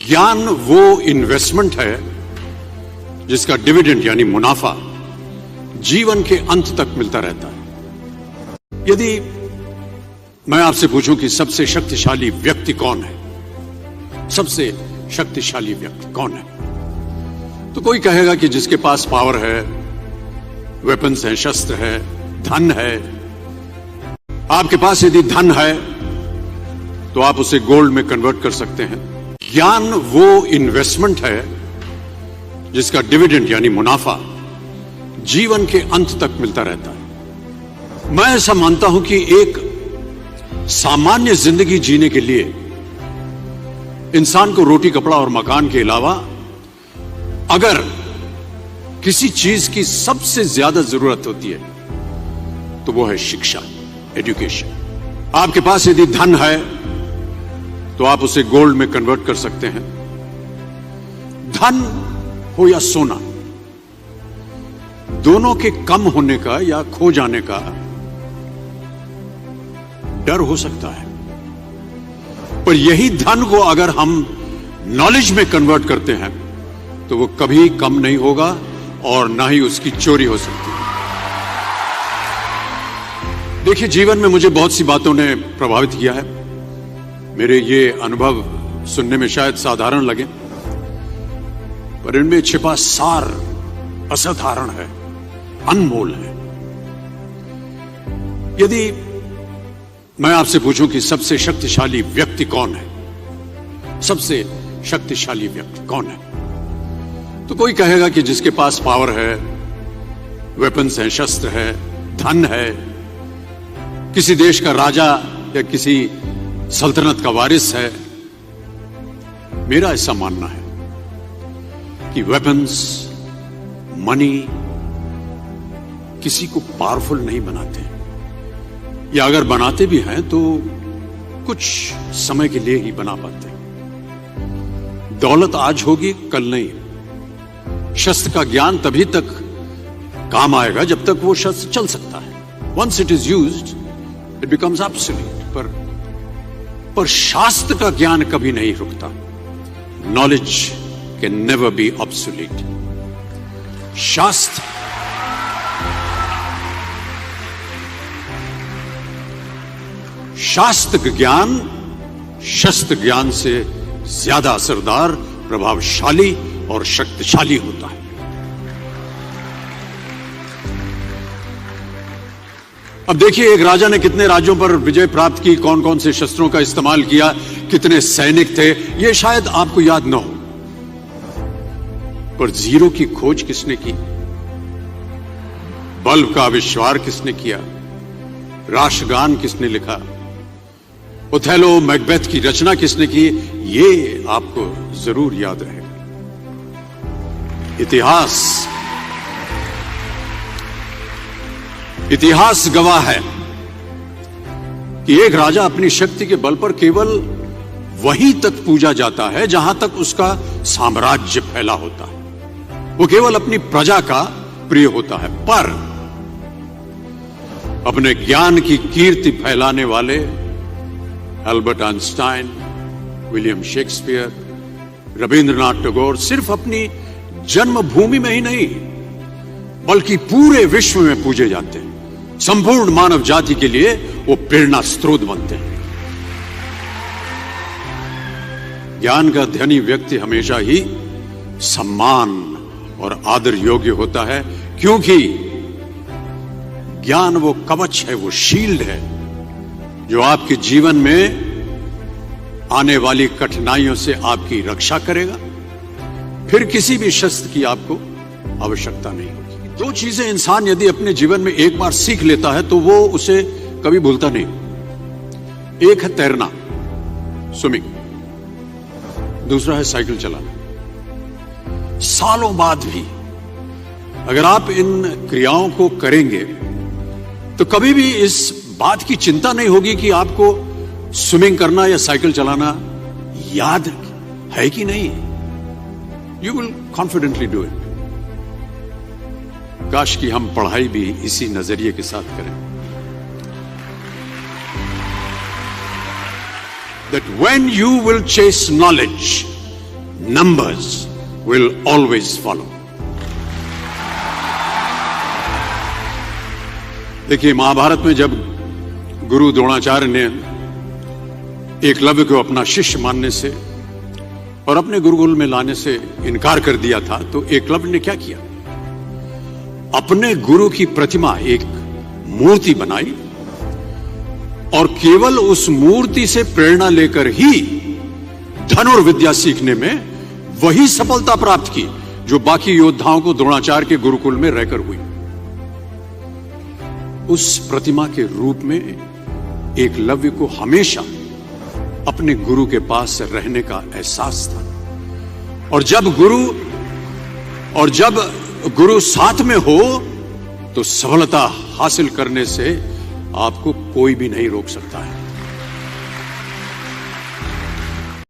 ज्ञान वो इन्वेस्टमेंट है जिसका डिविडेंड यानी मुनाफा जीवन के अंत तक मिलता रहता है। यदि मैं आपसे पूछूं कि सबसे शक्तिशाली व्यक्ति कौन है, सबसे शक्तिशाली व्यक्ति कौन है, तो कोई कहेगा कि जिसके पास पावर है, वेपन्स हैं, शस्त्र है, धन है। आपके पास यदि धन है तो आप उसे गोल्ड में कन्वर्ट कर सकते हैं। ज्ञान वो इन्वेस्टमेंट है जिसका डिविडेंड यानी मुनाफा जीवन के अंत तक मिलता रहता है। मैं ऐसा मानता हूं कि एक सामान्य जिंदगी जीने के लिए इंसान को रोटी, कपड़ा और मकान के अलावा अगर किसी चीज की सबसे ज्यादा जरूरत होती है तो वो है शिक्षा, एजुकेशन। आपके पास यदि धन है तो आप उसे गोल्ड में कन्वर्ट कर सकते हैं। धन हो या सोना, दोनों के कम होने का या खो जाने का डर हो सकता है, पर यही धन को अगर हम नॉलेज में कन्वर्ट करते हैं तो वो कभी कम नहीं होगा और ना ही उसकी चोरी हो सकती है। देखिए, जीवन में मुझे बहुत सी बातों ने प्रभावित किया है। मेरे ये अनुभव सुनने में शायद साधारण लगे, पर इनमें छिपा सार असाधारण है, अनमोल है। यदि मैं आपसे पूछूं कि सबसे शक्तिशाली व्यक्ति कौन है, सबसे शक्तिशाली व्यक्ति कौन है, तो कोई कहेगा कि जिसके पास पावर है, वेपन्स हैं, शस्त्र है, धन है, किसी देश का राजा या किसी सल्तनत का वारिस है। मेरा ऐसा मानना है कि वेपन्स, मनी किसी को पावरफुल नहीं बनाते, या अगर बनाते भी हैं तो कुछ समय के लिए ही बना पाते हैं। दौलत आज होगी, कल नहीं। शस्त्र का ज्ञान तभी तक काम आएगा जब तक वो शस्त्र चल सकता है। Once it is used it becomes absolute. पर शास्त्र का ज्ञान कभी नहीं रुकता। Knowledge can never be obsolete. शास्त्र ज्ञान शस्त्र ज्ञान से ज्यादा असरदार, प्रभावशाली और शक्तिशाली होता है। अब देखिए, एक राजा ने कितने राज्यों पर विजय प्राप्त की, कौन कौन से शस्त्रों का इस्तेमाल किया, कितने सैनिक थे, यह शायद आपको याद न हो, पर जीरो की खोज किसने की, बल्ब का आविष्कार किसने किया, राष्ट्रगान किसने लिखा, ओथेलो, मैकबेथ की रचना किसने की, ये आपको जरूर याद रहेगा। इतिहास गवाह है कि एक राजा अपनी शक्ति के बल पर केवल वहीं तक पूजा जाता है जहां तक उसका साम्राज्य फैला होता है। वो केवल अपनी प्रजा का प्रिय होता है। पर अपने ज्ञान की कीर्ति फैलाने वाले Albert Einstein, William Shakespeare, Rabindranath Tagore सिर्फ अपनी जन्मभूमि में ही नहीं बल्कि पूरे विश्व में पूजे जाते हैं। संपूर्ण मानव जाति के लिए वो प्रेरणा स्रोत बनते हैं। ज्ञान का धनी व्यक्ति हमेशा ही सम्मान और आदर योग्य होता है, क्योंकि ज्ञान वो कवच है, वो शील्ड है जो आपके जीवन में आने वाली कठिनाइयों से आपकी रक्षा करेगा। फिर किसी भी शस्त्र की आपको आवश्यकता नहीं होगी। दो चीजें इंसान यदि अपने जीवन में एक बार सीख लेता है तो वो उसे कभी भूलता नहीं। एक है तैरना, स्विमिंग, दूसरा है साइकिल चलाना। सालों बाद भी अगर आप इन क्रियाओं को करेंगे तो कभी भी इस बात की चिंता नहीं होगी कि आपको स्विमिंग करना या साइकिल चलाना याद है कि नहीं। You will confidently do it. काश कि हम पढ़ाई भी इसी नजरिए के साथ करें, that when you will chase knowledge, numbers will always follow. देखिए, महाभारत में जब गुरु द्रोणाचार्य ने एकलव्य को अपना शिष्य मानने से और अपने गुरुकुल में लाने से इनकार कर दिया था, तो एकलव्य ने क्या किया? अपने गुरु की प्रतिमा, एक मूर्ति बनाई और केवल उस मूर्ति से प्रेरणा लेकर ही धनुर्विद्या सीखने में वही सफलता प्राप्त की जो बाकी योद्धाओं को द्रोणाचार्य के गुरुकुल में रहकर हुई। उस प्रतिमा के रूप में एकलव्य को हमेशा अपने गुरु के पास रहने का एहसास था। और जब गुरु साथ में हो तो सफलता हासिल करने से आपको कोई भी नहीं रोक सकता है।